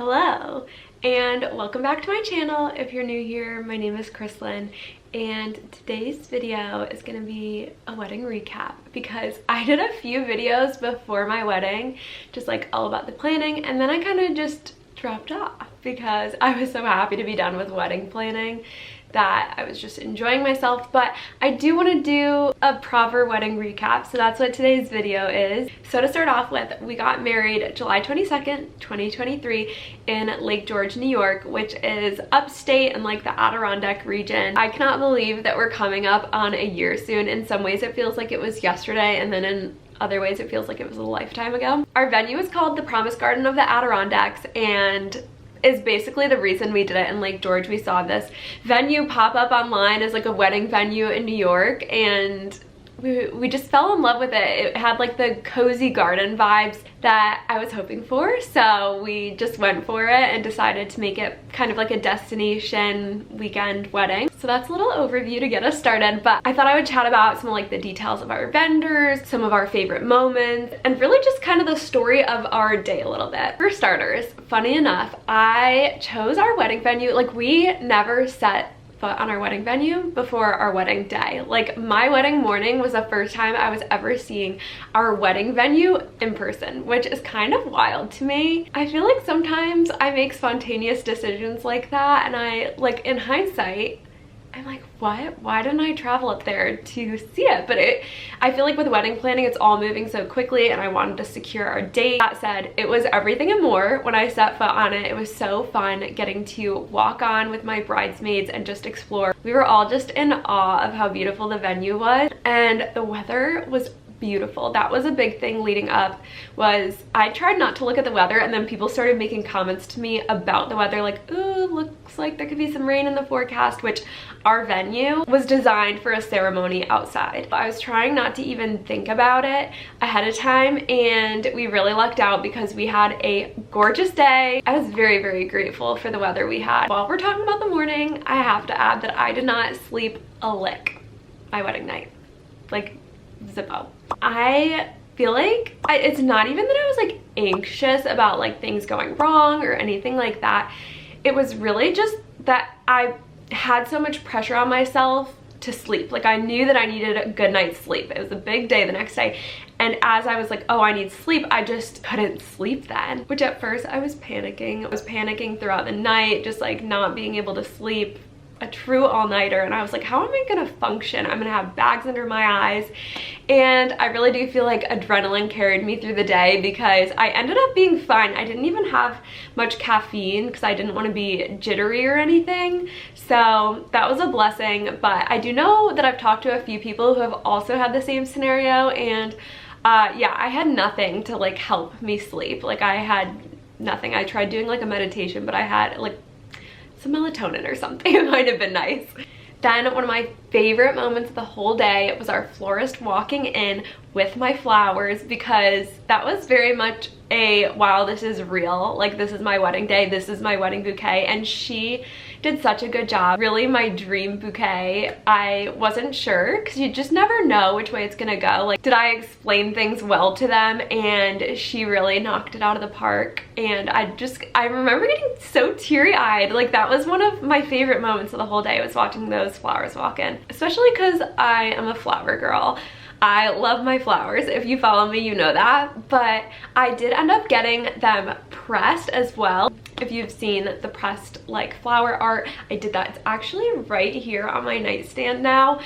Hello and welcome back to my channel. If you're new here, my name is Chrislyn and today's video is going to be a wedding recap because I did a few videos before my wedding, just like all about the planning, and then I kind of just dropped off because I was so happy to be done with wedding planning that I was just enjoying myself. But I do want to do a proper wedding recap, so that's what today's video is. So to start off with, we got married July 22nd, 2023 in Lake George, New York, which is upstate in like the Adirondack region. I cannot believe that we're coming up on a year soon. In some ways it feels like it was yesterday, and then in other ways it feels like it was a lifetime ago. Our venue is called the Promise Garden of the Adirondacks and is basically the reason we did it in Lake George. We saw this venue pop up online as like a wedding venue in New York, and we just fell in love with it. It had like the cozy garden vibes that I was hoping for, so we just went for it and decided to make it kind of like a destination weekend wedding. So that's a little overview to get us started, but I thought I would chat about some of like the details of our vendors, some of our favorite moments, and really just kind of the story of our day a little bit. For starters, funny enough, I chose our wedding venue. Like, we never set foot on our wedding venue before our wedding day. Like, my wedding morning was the first time I was ever seeing our wedding venue in person, which is kind of wild to me. I feel like sometimes I make spontaneous decisions like that, and I, like, in hindsight, I'm like, what? Why didn't I travel up there to see it? But I feel like with wedding planning, it's all moving so quickly, and I wanted to secure our date. That said, it was everything and more when I set foot on it. It was so fun getting to walk on with my bridesmaids and just explore. We were all just in awe of how beautiful the venue was, and the weather was beautiful. That was a big thing leading up. Was I tried not to look at the weather, and then people started making comments to me about the weather, like, ooh, looks like there could be some rain in the forecast, which our venue was designed for a ceremony outside. I was trying not to even think about it ahead of time, and we really lucked out because we had a gorgeous day. I was very, very grateful for the weather we had. While we're talking about the morning, I have to add that I did not sleep a lick my wedding night. Like, zippo. I feel like it's not even that I was like anxious about like things going wrong or anything like that. It was really just that I had so much pressure on myself to sleep. Like, I knew that I needed a good night's sleep. It was a big day the next day, and as I was like, oh, I need sleep, I just couldn't sleep then, which at first I was panicking. I was panicking throughout the night, just like not being able to sleep. A true all-nighter, and I was like, how am I gonna function? I'm gonna have bags under my eyes. And I really do feel like adrenaline carried me through the day because I ended up being fine. I didn't even have much caffeine because I didn't want to be jittery or anything, so that was a blessing. But I do know that I've talked to a few people who have also had the same scenario, and yeah, I had nothing to like help me sleep. Like, I had nothing. I tried doing like a meditation, but I had like some melatonin or something. It might have been nice. Then one of my favorite moments of the whole day was our florist walking in with my flowers, because that was very much a, wow, this is real. Like, this is my wedding day, this is my wedding bouquet, and she did such a good job. Really my dream bouquet. I wasn't sure because you just never know which way it's gonna go. Like, did I explain things well to them? And she really knocked it out of the park, and I remember getting so teary-eyed. Like, that was one of my favorite moments of the whole day, was watching those flowers walk in, especially because I am a flower girl. I love my flowers. If you follow me, you know that. But I did end up getting them pressed as well. If you've seen the pressed like flower art, I did that. It's actually right here on my nightstand now.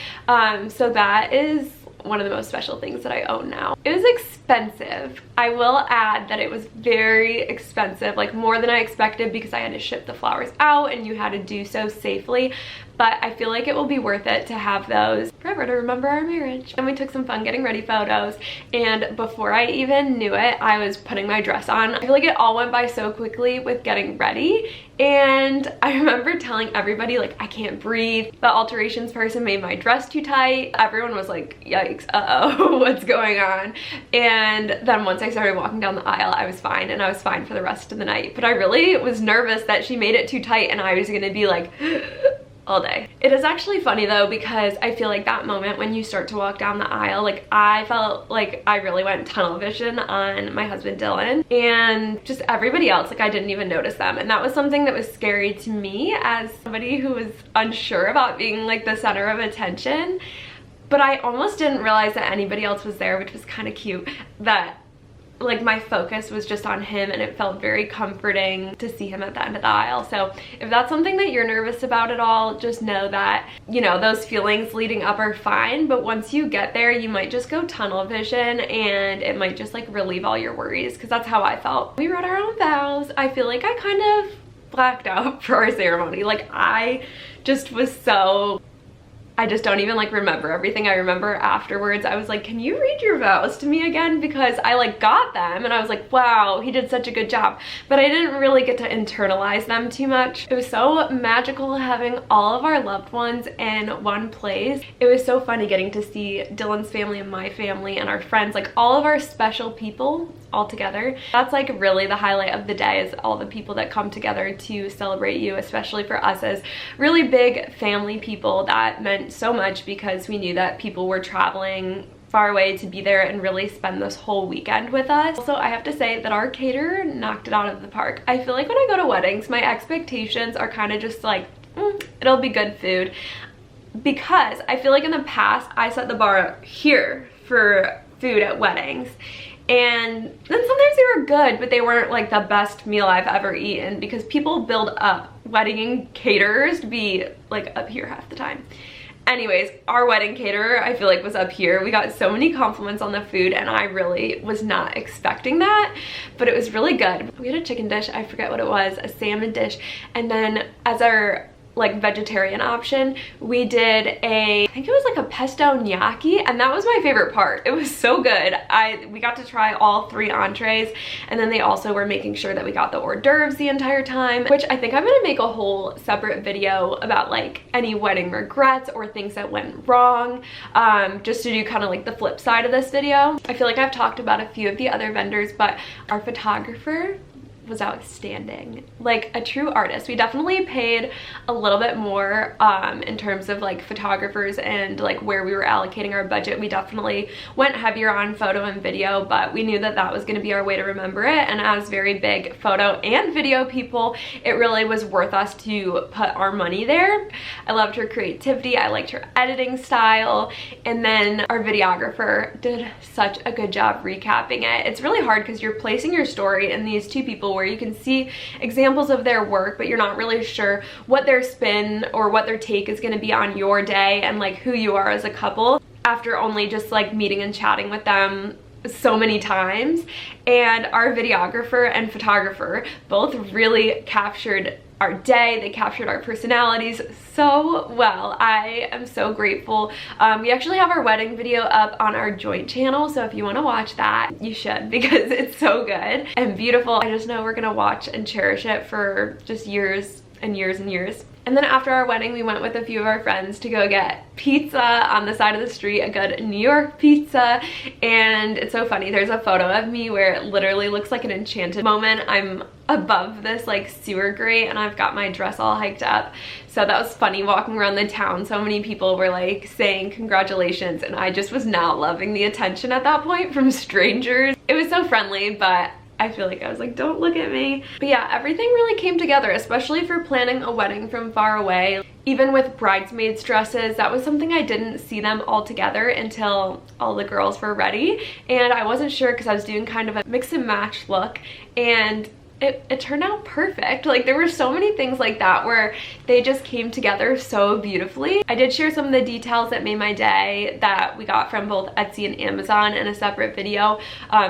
So that is one of the most special things that I own now. It was expensive. I will add that it was very expensive, like more than I expected, because I had to ship the flowers out and you had to do so safely. But I feel like it will be worth it to have those forever to remember our marriage. And we took some fun getting ready photos, and before I even knew it, I was putting my dress on. I feel like it all went by so quickly with getting ready, and I remember telling everybody, like, I can't breathe. The alterations person made my dress too tight. Everyone was like, yikes, uh-oh, what's going on? And then once I started walking down the aisle, I was fine, and I was fine for the rest of the night. But I really was nervous that she made it too tight and I was gonna be like all day. It is actually funny though, because I feel like that moment when you start to walk down the aisle, like I felt like I really went tunnel vision on my husband Dylan, and just everybody else, like I didn't even notice them. And that was something that was scary to me as somebody who was unsure about being like the center of attention. But I almost didn't realize that anybody else was there, which was kind of cute, that like my focus was just on him, and it felt very comforting to see him at the end of the aisle. So if that's something that you're nervous about at all, just know that, you know, those feelings leading up are fine, but once you get there, you might just go tunnel vision and it might just like relieve all your worries, because that's how I felt. We read our own vows. I feel like I kind of blacked out for our ceremony. Like I just was so, I just don't even like remember everything. I remember afterwards I was like, can you read your vows to me again? Because I like got them and I was like, wow, he did such a good job. But I didn't really get to internalize them too much. It was so magical having all of our loved ones in one place. It was so funny getting to see Dylan's family and my family and our friends, like all of our special people all together. That's like really the highlight of the day, is all the people that come together to celebrate you, especially for us as really big family people. That meant so much because we knew that people were traveling far away to be there and really spend this whole weekend with us. Also, I have to say that our caterer knocked it out of the park. I feel like when I go to weddings, my expectations are kind of just like, it'll be good food, because I feel like in the past I set the bar here for food at weddings, and then sometimes they were good, but they weren't like the best meal I've ever eaten, because people build up wedding caterers to be like up here half the time. Anyways, our wedding caterer, I feel like, was up here. We got so many compliments on the food, and I really was not expecting that, but it was really good. We had a chicken dish, I forget what it was, a salmon dish, and then as our like vegetarian option, we did I think it was like a pesto gnocchi, and that was my favorite part. It was so good. We got to try all 3 entrees, and then they also were making sure that we got the hors d'oeuvres the entire time, which I think I'm gonna make a whole separate video about like any wedding regrets or things that went wrong, just to do kind of like the flip side of this video. I feel like I've talked about a few of the other vendors, but our photographer was outstanding, like a true artist. We definitely paid a little bit more in terms of like photographers and like where we were allocating our budget. We definitely went heavier on photo and video, but we knew that that was going to be our way to remember it, and as very big photo and video people, it really was worth us to put our money there. I loved her creativity, I liked her editing style, and then our videographer did such a good job recapping it. It's really hard because you're placing your story in these 2 people where you can see examples of their work, but you're not really sure what their spin or what their take is going to be on your day and like who you are as a couple after only just like meeting and chatting with them so many times. And our videographer and photographer both really captured our day. They captured our personalities so well. I am so grateful. We actually have our wedding video up on our joint channel, so if you want to watch that, you should, because it's so good and beautiful. I just know we're gonna watch and cherish it for just years and years and years. And then after our wedding, we went with a few of our friends to go get pizza on the side of the street, a good New York pizza. And it's so funny, there's a photo of me where it literally looks like an enchanted moment. I'm above this like sewer grate and I've got my dress all hiked up. So that was funny walking around the town. So many people were like saying congratulations, and I just was not loving the attention at that point from strangers. It was so friendly, but I feel like I was like, don't look at me. But yeah, everything really came together, especially for planning a wedding from far away. Even with bridesmaids dresses, that was something I didn't see them all together until all the girls were ready. And I wasn't sure because I was doing kind of a mix and match look, and it turned out perfect. Like there were so many things like that where they just came together so beautifully. I did share some of the details that made my day that we got from both Etsy and Amazon in a separate video.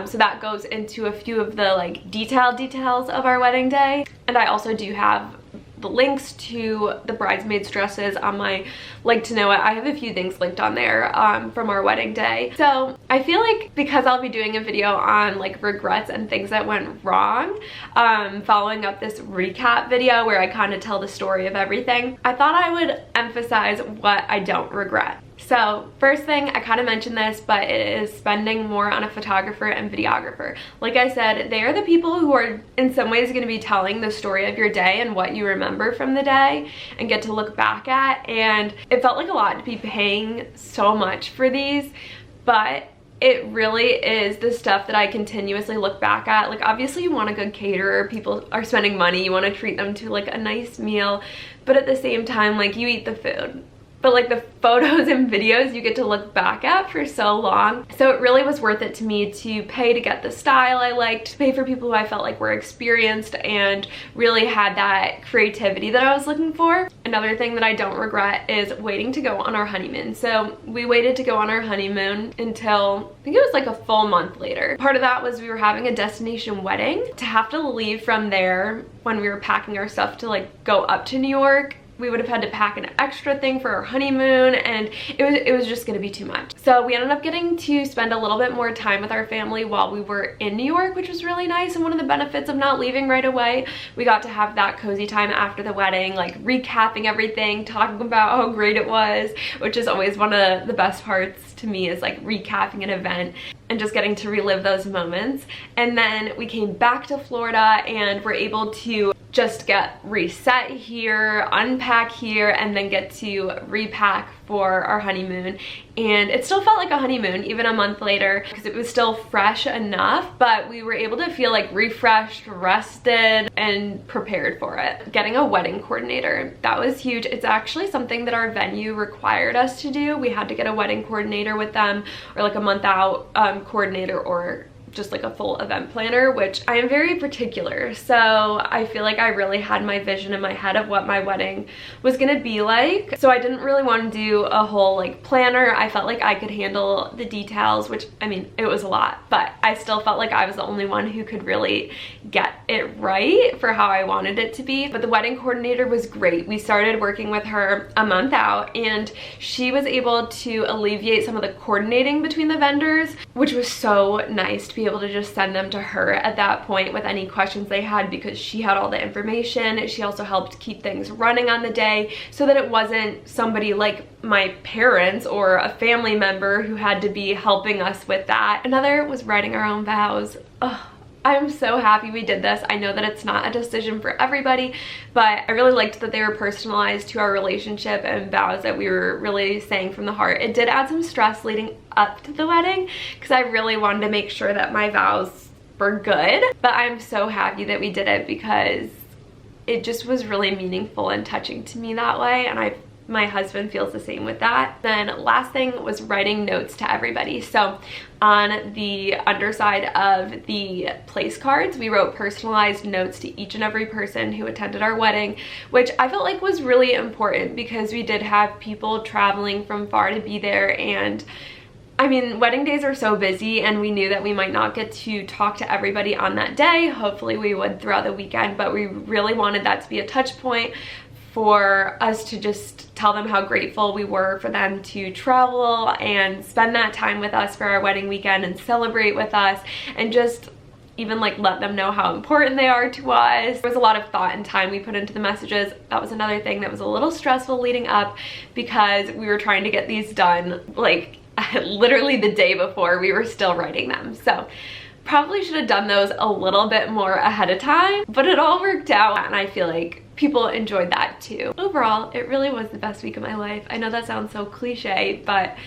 So that goes into a few of the like details of our wedding day. And I also do have the links to the bridesmaids dresses on my like to know it. I have a few things linked on there from our wedding day. So I feel like because I'll be doing a video on like regrets and things that went wrong, following up this recap video where I kind of tell the story of everything, I thought I would emphasize what I don't regret. So first thing, I kind of mentioned this, but it is spending more on a photographer and videographer. Like I said, they are the people who are in some ways going to be telling the story of your day and what you remember from the day and get to look back at. And it felt like a lot to be paying so much for these, but it really is the stuff that I continuously look back at. Like obviously you want a good caterer, people are spending money, you want to treat them to like a nice meal, but at the same time, like you eat the food. But like the photos and videos you get to look back at for so long. So it really was worth it to me to pay to get the style I liked, to pay for people who I felt like were experienced and really had that creativity that I was looking for. Another thing that I don't regret is waiting to go on our honeymoon. So we waited to go on our honeymoon until I think it was like a full month later. Part of that was we were having a destination wedding. To have to leave from there when we were packing our stuff to like go up to New York, we would have had to pack an extra thing for our honeymoon, and it was just gonna be too much. So we ended up getting to spend a little bit more time with our family while we were in New York, which was really nice. And one of the benefits of not leaving right away, we got to have that cozy time after the wedding, like recapping everything, talking about how great it was, which is always one of the best parts to me, is like recapping an event and just getting to relive those moments. And then we came back to Florida and were able to just get reset here, unpack here, and then get to repack for our honeymoon. And it still felt like a honeymoon even a month later because it was still fresh enough, but we were able to feel like refreshed, rested, and prepared for it. Getting a wedding coordinator, that was huge. It's actually something that our venue required us to do. We had to get a wedding coordinator with them, or like a month out coordinator, or just like a full event planner, which I am very particular. So I feel like I really had my vision in my head of what my wedding was gonna be like. So I didn't really want to do a whole like planner. I felt like I could handle the details, which I mean, it was a lot, but I still felt like I was the only one who could really get it right for how I wanted it to be. But the wedding coordinator was great. We started working with her a month out, and she was able to alleviate some of the coordinating between the vendors, which was so nice to be able to just send them to her at that point with any questions they had, because she had all the information. She also helped keep things running on the day so that it wasn't somebody like my parents or a family member who had to be helping us with that. Another was writing our own vows. Ugh. I'm so happy we did this. I know that it's not a decision for everybody, but I really liked that they were personalized to our relationship and vows that we were really saying from the heart. It did add some stress leading up to the wedding because I really wanted to make sure that my vows were good, but I'm so happy that we did it because it just was really meaningful and touching to me that way, and my husband feels the same with that. Then last thing was writing notes to everybody. So on the underside of the place cards, we wrote personalized notes to each and every person who attended our wedding, which I felt like was really important because we did have people traveling from far to be there. And I mean, wedding days are so busy, and we knew that we might not get to talk to everybody on that day. Hopefully we would throughout the weekend, but we really wanted that to be a touch point for us to just tell them how grateful we were for them to travel and spend that time with us for our wedding weekend and celebrate with us, and just even like let them know how important they are to us. There was a lot of thought and time we put into the messages. That was another thing that was a little stressful leading up because we were trying to get these done like literally the day before. We were still writing them. So probably should have done those a little bit more ahead of time, but it all worked out, and I feel like people enjoyed that too. Overall, it really was the best week of my life. I know that sounds so cliche, but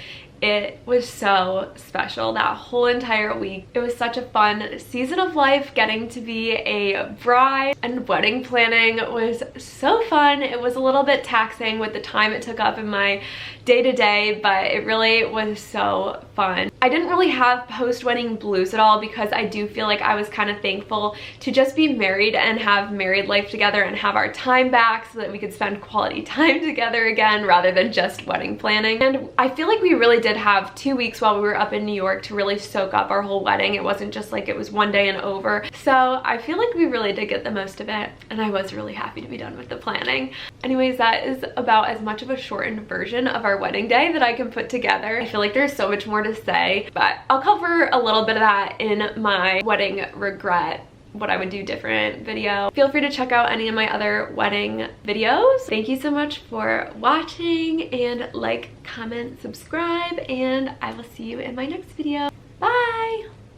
it was so special that whole entire week. It was such a fun season of life getting to be a bride, and wedding planning was so fun. It was a little bit taxing with the time it took up in my day-to-day, but it really was so fun. I didn't really have post-wedding blues at all because I do feel like I was kind of thankful to just be married and have married life together and have our time back so that we could spend quality time together again rather than just wedding planning. And I feel like we really did have 2 weeks while we were up in New York to really soak up our whole wedding. It wasn't just like it was one day and over. So I feel like we really did get the most of it, and I was really happy to be done with the planning. Anyways, that is about as much of a shortened version of our wedding day that I can put together. I feel like there's so much more to say, but I'll cover a little bit of that in my wedding regret what I would do different video. Feel free to check out any of my other wedding videos. Thank you so much for watching, and like, comment, subscribe, and I will see you in my next video. Bye!